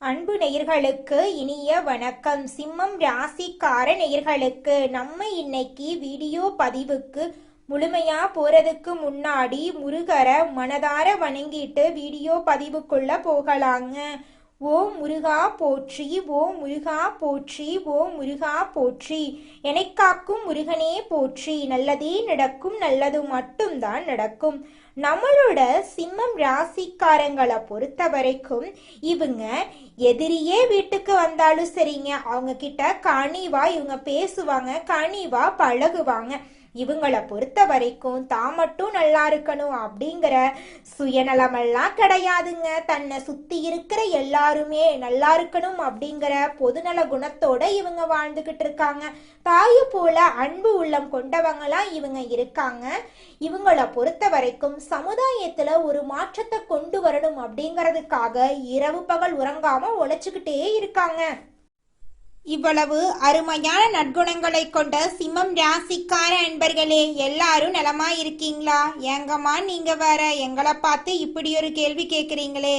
அன்பு நேயர்களுக்கு இனிய வணக்கம். சிம்மம் ராசிக்கார நேயர்களுக்கு நம்ம இன்னைக்கு வீடியோ பதிவுக்கு முழுமையா போறதுக்கு முன்னாடி முருகரை மனதார வணங்கிட்டு வீடியோ பதிவுக்குள்ள போகலாங்க. ஓம் முருகா போற்றி, ஓம் முருகா போற்றி, ஓம் முருகா போற்றி. காக்கும் முருகனே போற்றி. நல்லதே நடக்கும், நல்லது மட்டும்தான் நடக்கும். நம்மளோட சிம்மம் ராசிக்காரங்களை பொறுத்த வரைக்கும் இவங்க எதிரியே வீட்டுக்கு வந்தாலும் சரிங்க, அவங்க கிட்ட கனிவா இவங்க பேசுவாங்க, கனிவா பழகுவாங்க. இவங்களை பொறுத்த வரைக்கும் தான் மட்டும் நல்லா இருக்கணும் அப்படிங்கிற சுயநலமெல்லாம் கிடையாதுங்க. தன்னை சுத்தி இருக்கிற எல்லாருமே நல்லா இருக்கணும் அப்படிங்கிற பொதுநல குணத்தோட இவங்க வாழ்ந்துகிட்டு இருக்காங்க. தாயை போல அன்பு உள்ளம் கொண்டவங்களாம் இவங்க இருக்காங்க. இவங்களை பொறுத்த வரைக்கும் சமுதாயத்துல ஒரு மாற்றத்தை கொண்டு வரணும் அப்படிங்கிறதுக்காக இரவு பகல் உறங்காம உழைச்சுக்கிட்டே இருக்காங்க. இவ்வளவு அருமையான நற்குணங்களை கொண்ட சிம்மம் ராசிக்கார அன்பர்களே, எல்லாரும் நலமா இருக்கீங்களா? ஏங்கம்மா நீங்க வேற எங்களை பார்த்து இப்படி ஒரு கேள்வி கேட்குறீங்களே?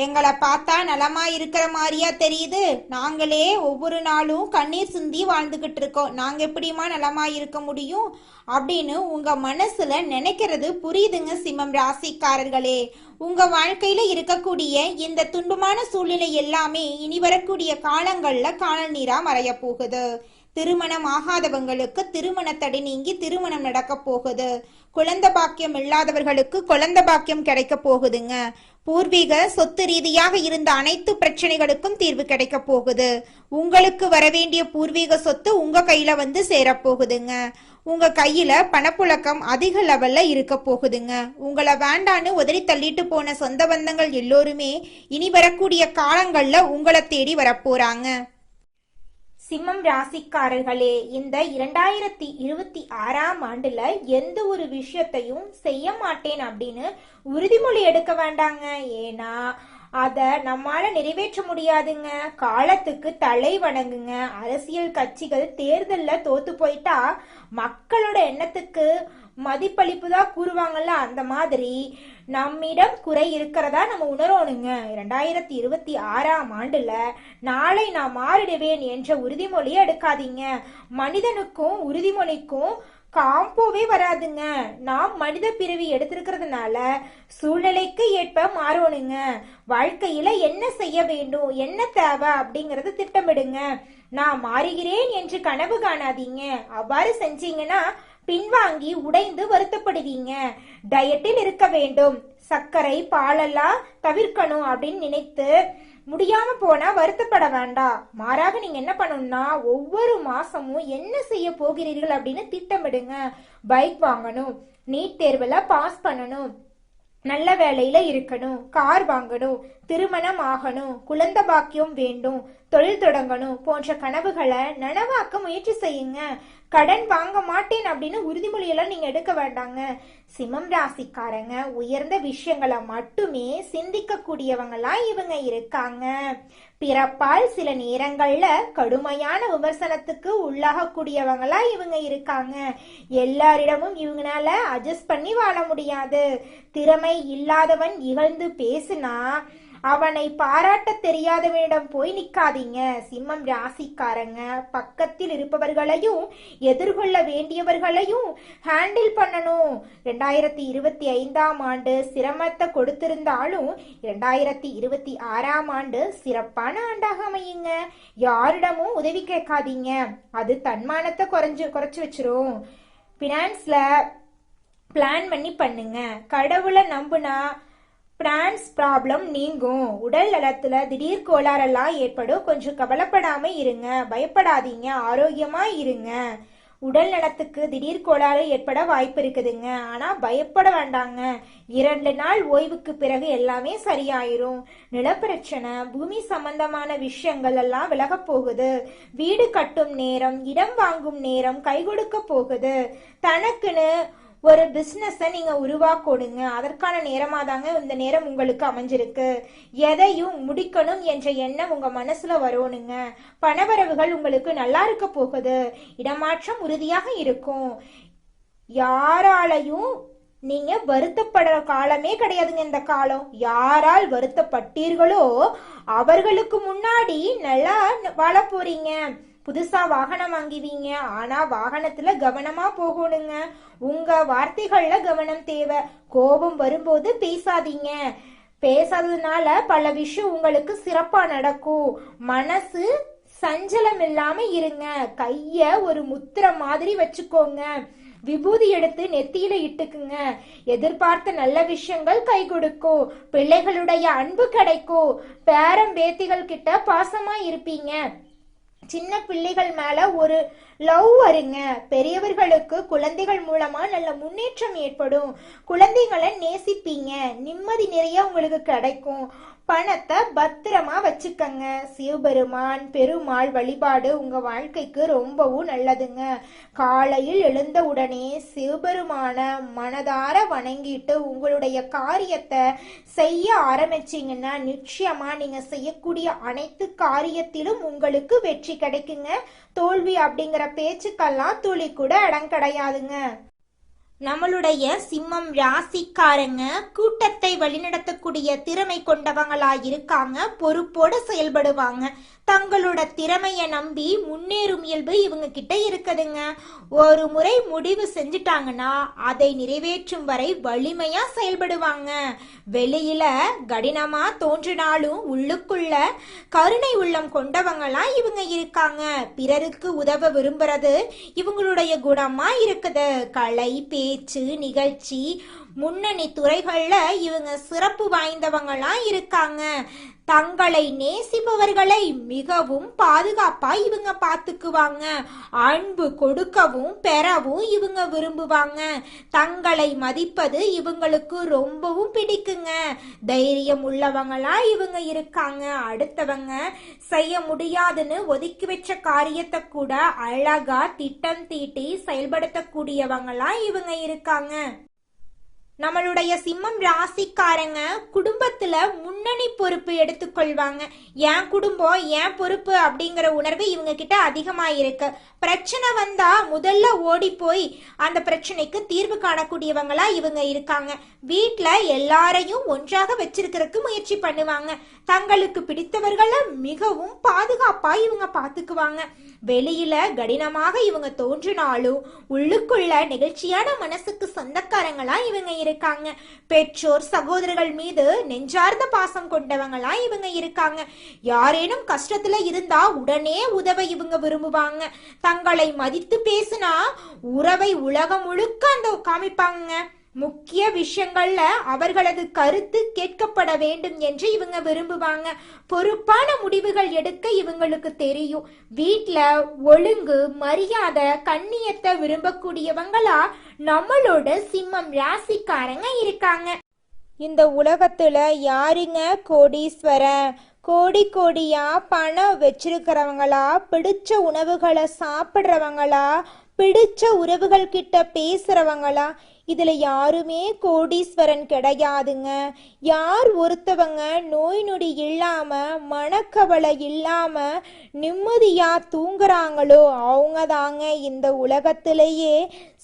எங்களை பார்த்தா நலமா இருக்கிற மாதிரியா தெரியுது? நாங்களே ஒவ்வொரு நாளும் கண்ணீர் சிந்தி வாழ்ந்துகிட்டு இருக்கோம். நாங்க எப்படிமா நலமா இருக்க முடியும் அப்படின்னு உங்க மனசுல நினைக்கிறது புரியுதுங்க சிம்மம் ராசிக்காரர்களே. உங்க வாழ்க்கையில இருக்கக்கூடிய இந்த துன்பமான சூழ்நிலை எல்லாமே இனி வரக்கூடிய காலங்கள்ல காணல் நீரா மறைய போகுது. திருமணம் ஆகாதவங்களுக்கு திருமண தடை நீங்கி திருமணம் நடக்க போகுது. குழந்தை பாக்கியம் இல்லாதவர்களுக்கு குழந்தை பாக்கியம் கிடைக்க போகுதுங்க. பூர்வீக சொத்து ரீதியாக இருந்த அனைத்து பிரச்சனைகளுக்கும் தீர்வு கிடைக்க போகுது. உங்களுக்கு வரவேண்டிய பூர்வீக சொத்து உங்க கையில வந்து சேரப்போகுதுங்க. உங்க கையில பணப்புழக்கம் அதிக லெவல்ல இருக்க போகுதுங்க. உங்களை வேண்டான்னு உதறி தள்ளிட்டு போன சொந்த பந்தங்கள் எல்லோருமே இனி வரக்கூடிய காலங்கள்ல உங்களை தேடி வரப்போறாங்க. சிம்மம் ராசிக்காரர்களே, இந்த 2026ஆம் ஆண்டுல எந்த ஒரு விஷயத்தையும் செய்ய மாட்டேன் அப்படின்னு உறுதிமொழி எடுக்க வேண்டாங்க. ஏன்னா அத நம்மால நிறைவேற்ற முடியாதுங்க. காலத்துக்கு தலை வணங்குங்க. அரசியல் கட்சிகள் தேர்தல்ல தோத்து போயிட்டா மக்களோட எண்ணத்துக்கு மதிப்பளிப்பு தான் கூறுவாங்கல்ல, அந்த மாதிரி நம்மிடம் குறை இருக்கிறதா நம்ம உணரணுங்க. 2026ஆம் ஆண்டுல நாளை நான் மாறிடுவேன் என்ற உறுதிமொழியை எடுக்காதீங்க. மனிதனுக்கும் உறுதிமொழிக்கும் காம்போவே வராதுங்க. நாம் மனித பிறவி எடுத்திருக்கிறதுனால சூழ்நிலைக்கு ஏற்ப மாறணுங்க. வாழ்க்கையில என்ன செய்ய வேண்டும், என்ன தேவை அப்படிங்கறது திட்டமிடுங்க. நான் மாறுகிறேன் என்று கனவு காணாதீங்க. அவ்வாறு செஞ்சீங்கன்னா பின்வாங்கி உடைந்து வருத்தப்படுவீங்க. டயட்டில் இருக்க வேண்டும், சர்க்கரை பாலெல்லாம் தவிர்க்கணும் அப்படின்னு நினைத்து முடியாம போனா வருத்தப்பட வேண்டாம். மாறாக நீங்க என்ன பண்ணணும்னா ஒவ்வொரு மாசமும் என்ன செய்ய போகிறீர்கள் அப்படின்னு திட்டமிடுங்க. பைக் வாங்கணும், நீட் தேர்வுல பாஸ் பண்ணணும், நல்ல வேலையில இருக்கணும், கார் வாங்கணும், திருமணம் ஆகணும், குழந்தை பாக்கியம் வேண்டும், தொழில் தொடங்கணும் போன்ற கனவுகளை நனவாக்க முயற்சி செய்யுங்க. கடன் வாங்க மாட்டேன் அப்படின்னு உறுதிமொழியெல்லாம் நீங்க எடுக்க வேண்டாங்க. சிம்மம் ராசிக்காரங்க உயர்ந்த விஷயங்களை மட்டுமே சிந்திக்க கூடியவங்களா இவங்க இருக்காங்க. பிறப்பால் சில நேரங்கள்ல கடுமையான விமர்சனத்துக்கு உள்ளாகக்கூடியவங்களா இவங்க இருக்காங்க. எல்லாரிடமும் இவங்களால அட்ஜஸ்ட் பண்ணி வாழ முடியாது. திறமை இல்லாதவன் இகழ்ந்து பேசுனா அவனை பாராட்ட தெரியாதவனிடம் போய் நிக்காதீங்க. சிம்மம் ராசிக்காரங்க பக்கத்தில் இருப்பவர்களையும் எதிர்கொள்ள வேண்டியவர்களையும் ஹேண்டில் பண்ணணும். 2025ஆம் ஆண்டு சிரமத்தை கொடுத்திருந்தாலும் 2026ஆம் ஆண்டு சிறப்பான ஆண்டாக அமையுங்க. யாரிடமும் உதவி கேட்காதீங்க, அது தன்மானத்தை குறைச்சு வச்சிரும். பினான்ஸ்ல பிளான் பண்ணி பண்ணுங்க. கடவுளை நம்புனா பிரான்ஸ் ப்ராப்ளம் நீங்கும். உடல் நலத்துல திடீர் கோளாறெல்லாம் ஏற்படும். கொஞ்சம் கவலைப்படாம இருங்க, பயப்படாதீங்க, ஆரோக்கியமா இருங்க. உடல் நலத்துக்கு திடீர் கோளாறு ஏற்பட வாய்ப்பு இருக்குதுங்க. ஆனா பயப்பட வேண்டாங்க. 2 நாள் ஓய்வுக்கு பிறகு எல்லாமே சரியாயிரும். நிலப்பிரச்சனை, பூமி சம்பந்தமான விஷயங்கள் எல்லாம் விலக போகுது. வீடு கட்டும் நேரம், இடம் வாங்கும் நேரம் கை கொடுக்க போகுது. தனக்குன்னு ஒரு பிசினஸை நீங்க உருவாக்கணுங்க. அதற்கான நேரமா தாங்க இந்த நேரம் உங்களுக்கு அமைஞ்சிருக்கு. எதையும் முடிக்கணும் என்ற எண்ணம் உங்க மனசுல வரணுங்க. பணவரவுகள் உங்களுக்கு நல்லா இருக்க போகுது. இடமாற்றம் உறுதியாக இருக்கும். யாராலையும் நீங்க வருத்தப்படுற காலமே கிடையாதுங்க இந்த காலம். யாரால் வருத்தப்பட்டீர்களோ அவர்களுக்கு முன்னாடி நல்லா வாழ போறீங்க. புதுசா வாகனம் வாங்குவீங்க. ஆனா வாகனத்துல கவனமா போகணுங்க. உங்க வார்த்தைகள்ல கவனம் தேவை. கோபம் வரும்போது பேசாதீங்க. பேசாததுனால பல விஷயம் உங்களுக்கு சிறப்பா நடக்கும். மனசு சஞ்சலம் இல்லாம இருங்க. கைய ஒரு முத்திரை மாதிரி வச்சுக்கோங்க. விபூதி எடுத்து நெத்தியில இட்டுக்குங்க. எதிர்பார்த்த நல்ல விஷயங்கள் கை கொடுக்கும். பிள்ளைகளுடைய அன்பு கிடைக்கும். பேரம் பேத்திகள் கிட்ட பாசமா இருப்பீங்க. சின்ன பிள்ளைகள் மேல ஒரு லவ் வருங்க. பெரியவர்களுக்கு குழந்தைகள் மூலமா நல்ல முன்னேற்றம் ஏற்படும். குழந்தைகளை நேசிப்பீங்க. நிம்மதி நிறைய உங்களுக்கு கிடைக்கும். பணத்தை பத்திரமா வச்சுக்கங்க. சிவபெருமான் பெருமாள் வழிபாடு உங்க வாழ்க்கைக்கு ரொம்பவும் நல்லதுங்க. காலையில் எழுந்த உடனே சிவபெருமான மனதார வணங்கிட்டு உங்களுடைய காரியத்தை செய்ய ஆரம்பிச்சீங்கன்னா நிச்சயமா நீங்க செய்யக்கூடிய அனைத்து காரியத்திலும் உங்களுக்கு வெற்றி கிடைக்குங்க. தோல்வி அப்படிங்கிற பேச்சுக்கெல்லாம் துளி கூட இடம் கிடையாதுங்க. நம்மளுடைய சிம்மம் ராசிக்காரங்க கூட்டத்தை வழிநடத்தக்கூடிய திறமை கொண்டவங்களா இருக்காங்க. பொறுப்போட செயல்படுவாங்க. தங்களோட திறமைய நம்பி முன்னேறும் இயல்பு இவங்க கிட்ட இருக்குதுங்க. ஒரு முறை முடிவு செஞ்சுட்டாங்கன்னா அதை நிறைவேற்றும் வரை வலிமையா செயல்படுவாங்க. வெளியில கடினமா தோன்றினாலும் உள்ளுக்குள்ள கருணை உள்ளம் கொண்டவங்களா இவங்க இருக்காங்க. பிறருக்கு உதவ விரும்புறது இவங்களுடைய குணமா இருக்குது. கலை, பேச்சு, நிகழ்ச்சி, முன்னணி துறைகள்ல இவங்க சிறப்பு வாய்ந்தவங்களா இருக்காங்க. தங்களை நேசிப்பவர்களை மிகவும் பாதுகாப்பா இவங்க பார்த்துக்குவாங்க. அன்பு கொடுக்கவும் பெறவும் இவங்க விரும்புவாங்க. தங்களை மதிப்பது இவங்களுக்கு ரொம்பவும் பிடிக்குங்க. தைரியம் உள்ளவங்களா இவங்க இருக்காங்க. அடுத்தவங்க செய்ய முடியாதுன்னு ஒதுக்கி வச்ச காரியத்தை கூட அழகா திட்டம் தீட்டி செயல்படுத்தக்கூடியவங்களா இவங்க இருக்காங்க. நம்மளுடைய சிம்மம் ராசிக்காரங்க குடும்பத்துல முன்னணி பொறுப்பு எடுத்துக்கொள்வாங்க. என் குடும்பம் என் பொறுப்பு அப்படிங்கிற உணர்வு இவங்க கிட்ட அதிகமா இருக்கு. பிரச்சனை வந்தா முதல்ல ஓடி போய் அந்த பிரச்சனைக்கு தீர்வு காணக்கூடியவங்களா இவங்க இருக்காங்க. வீட்டுல எல்லாரையும் ஒன்றாக வச்சிருக்கிறதுக்கு முயற்சி பண்ணுவாங்க. தங்களுக்கு பிடித்தவர்களை மிகவும் பாதுகாப்பா இவங்க பாத்துக்குவாங்க. வெளியில கடினமாக இவங்க தோன்றினாலும் உள்ளுக்குள்ள நெகிழ்ச்சியான மனசுக்கு சொந்தக்காரங்களா இவங்க இருக்காங்க. பெற்றோர் சகோதரர்கள் மீது நெஞ்சார்ந்த பாசம் கொண்டவங்களா இவங்க இருக்காங்க. யாரேனும் கஷ்டத்துல இருந்தா உடனே உதவ இவங்க விரும்புவாங்க. தங்களை மதித்து பேசினா உறவை உலகம் முழுக்க அந்த காமிப்பாங்க. முக்கிய விஷயங்கள்ல அவர்களது கருத்து கேட்கப்பட வேண்டும் என்று இவங்க விரும்புவாங்க. பொறுப்பான முடிவுகள் எடுக்க இவங்களுக்கு தெரியும். வீட்டுல ஒழுங்கு, மரியாதை, கண்ணியத்தை விரும்பக்கூடியவங்களா நம்மளோட சிம்மம் ராசிக்காரங்க இருக்காங்க. இந்த உலகத்துல யாருங்க கோடீஸ்வரன்? கோடி கோடியா பணம் வச்சிருக்கிறவங்களா, பிடிச்ச உணவுகளை சாப்பிட்றவங்களா, பிடிச்ச உறவுகள் கிட்ட பேசுறவங்களா? இதுல யாருமே கோடீஸ்வரன் கிடையாதுங்க. யார் ஒருத்தவங்க நோய் நொடி இல்லாம மனக்கவலை இல்லாம நிம்மதியா தூங்குறாங்களோ அவங்க தாங்க இந்த உலகத்திலேயே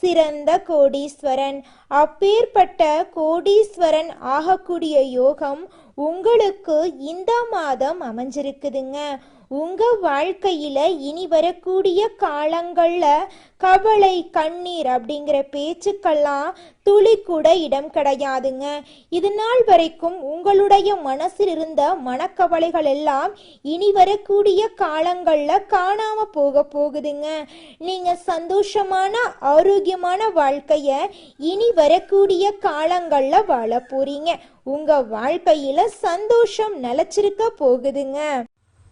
சிறந்த கோடீஸ்வரன். அப்பேற்பட்ட கோடீஸ்வரன் ஆகக்கூடிய யோகம் உங்களுக்கு இந்த மாதம் அமைஞ்சிருக்குதுங்க. உங்க வாழ்க்கையில இனி வரக்கூடிய காலங்கள்ல கவலை, கண்ணீர் அப்படிங்கிற பேச்சுக்கெல்லாம் துளி கூட இடம் கிடையாதுங்க. இது நாள் வரைக்கும் உங்களுடைய மனசில் இருந்த மனக்கவலைகள் எல்லாம் இனி வரக்கூடிய காலங்கள்ல காணாம போகுதுங்க. நீங்க சந்தோஷமான ஆரோக்கியமான வாழ்க்கைய இனி வரக்கூடிய காலங்கள்ல வாழ போறீங்க. உங்க வாழ்க்கையில சந்தோஷம் நிலைச்சிருக்க போகுதுங்க.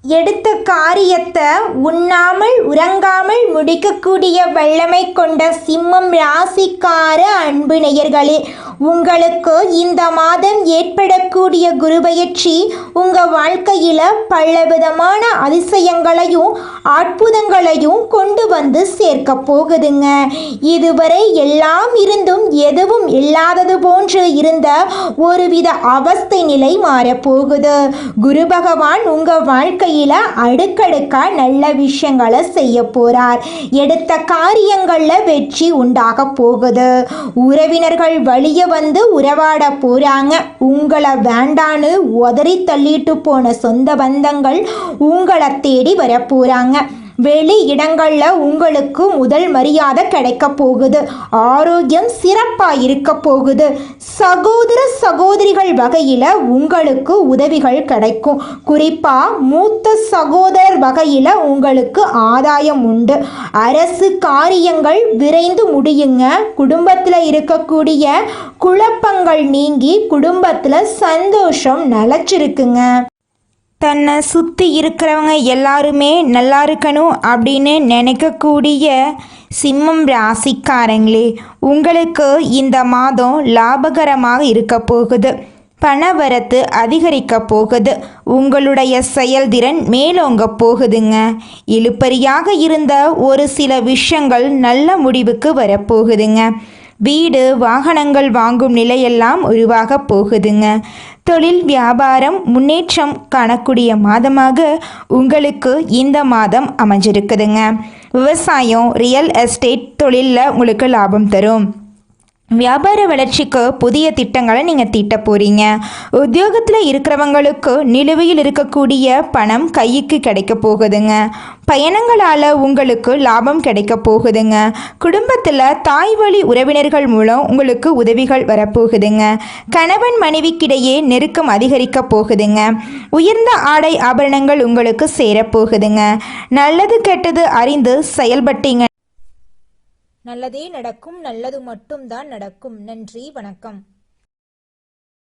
எடுத்த காரியத்தை உண்ணாமல் உறங்காமல் முடிக்கக்கூடிய வல்லமை கொண்ட சிம்மம் ராசிக்கார அன்பு நேயர்களே, உங்களுக்கு இந்த மாதம் ஏற்படக்கூடிய குருபெயர்ச்சி உங்க வாழ்க்கையில பலவிதமான அதிசயங்களையும் அற்புதங்களையும் கொண்டு வந்து சேர்க்க போகுதுங்க. இதுவரை எல்லாம் இருந்தும் எதுவும் இல்லாதது போன்று இருந்த ஒருவித அவஸ்தை நிலை மாறப்போகுது. குரு பகவான் உங்க வாழ்க்கையில அடுக்கடுக்கா நல்ல விஷயங்களை செய்ய போறார். எடுத்த காரியங்கள்ல வெற்றி உண்டாக போகுது. உறவினர்கள் வழிய வந்து உறவாட போறாங்க. உங்களை வேண்டான்னு உதறி தள்ளிட்டு போன சொந்த பந்தங்கள் உங்களை தேடி வர போறாங்க. வெளி இடங்கள்ல உங்களுக்கு முதல் மரியாதை கிடைக்க போகுது. ஆரோக்கியம் சிறப்பா இருக்க போகுது. சகோதர சகோதரிகள் வகையில உங்களுக்கு உதவிகள் கிடைக்கும். குறிப்பா மூத்த சகோதரர் வகையில உங்களுக்கு ஆதாயம் உண்டு. அரசு காரியங்கள் விரைந்து முடியுங்க. குடும்பத்துல இருக்கக்கூடிய குழப்பங்கள் நீங்கி குடும்பத்துல சந்தோஷம் நிலைச்சிருக்குங்க. தன்னை சுற்றி இருக்கிறவங்க எல்லாருமே நல்லா இருக்கணும் அப்படின்னு நினைக்கக்கூடிய சிம்மம் ராசிக்காரங்களே, உங்களுக்கு இந்த மாதம் லாபகரமாக இருக்க போகுது. பணவரத்து அதிகரிக்க போகுது. உங்களுடைய செயல்திறன் மேலோங்க போகுதுங்க. இழுபறியாக இருந்த ஒரு சில விஷயங்கள் நல்ல முடிவுக்கு வரப்போகுதுங்க. வீடு வாகனங்கள் வாங்கும் நிலையெல்லாம் உருவாக போகுதுங்க. தொழில் வியாபாரம் முன்னேற்றம் காணக்கூடிய மாதமாக உங்களுக்கு இந்த மாதம் அமைஞ்சிருக்குதுங்க. விவசாயம் ரியல் எஸ்டேட் தொழிலில் உங்களுக்கு லாபம் தரும். வியாபார வளர்ச்சிக்கு புதிய திட்டங்களை நீங்கள் தீட்ட போகிறீங்க. உத்தியோகத்தில் இருக்கிறவங்களுக்கு நிலுவையில் இருக்கக்கூடிய பணம் கைக்கு கிடைக்க போகுதுங்க. பயணங்களால் உங்களுக்கு லாபம் கிடைக்க போகுதுங்க. குடும்பத்தில் தாய் வழி உறவினர்கள் மூலம் உங்களுக்கு உதவிகள் வரப்போகுதுங்க. கணவன் மனைவிக்கிடையே நெருக்கம் அதிகரிக்க போகுதுங்க. உயர்ந்த ஆடை ஆபரணங்கள் உங்களுக்கு சேரப்போகுதுங்க. நல்லது கெட்டது அறிந்து செயல்பட்டீங்க. நல்லதே நடக்கும். நல்லது மட்டும்தான் நடக்கும். நன்றி, வணக்கம்.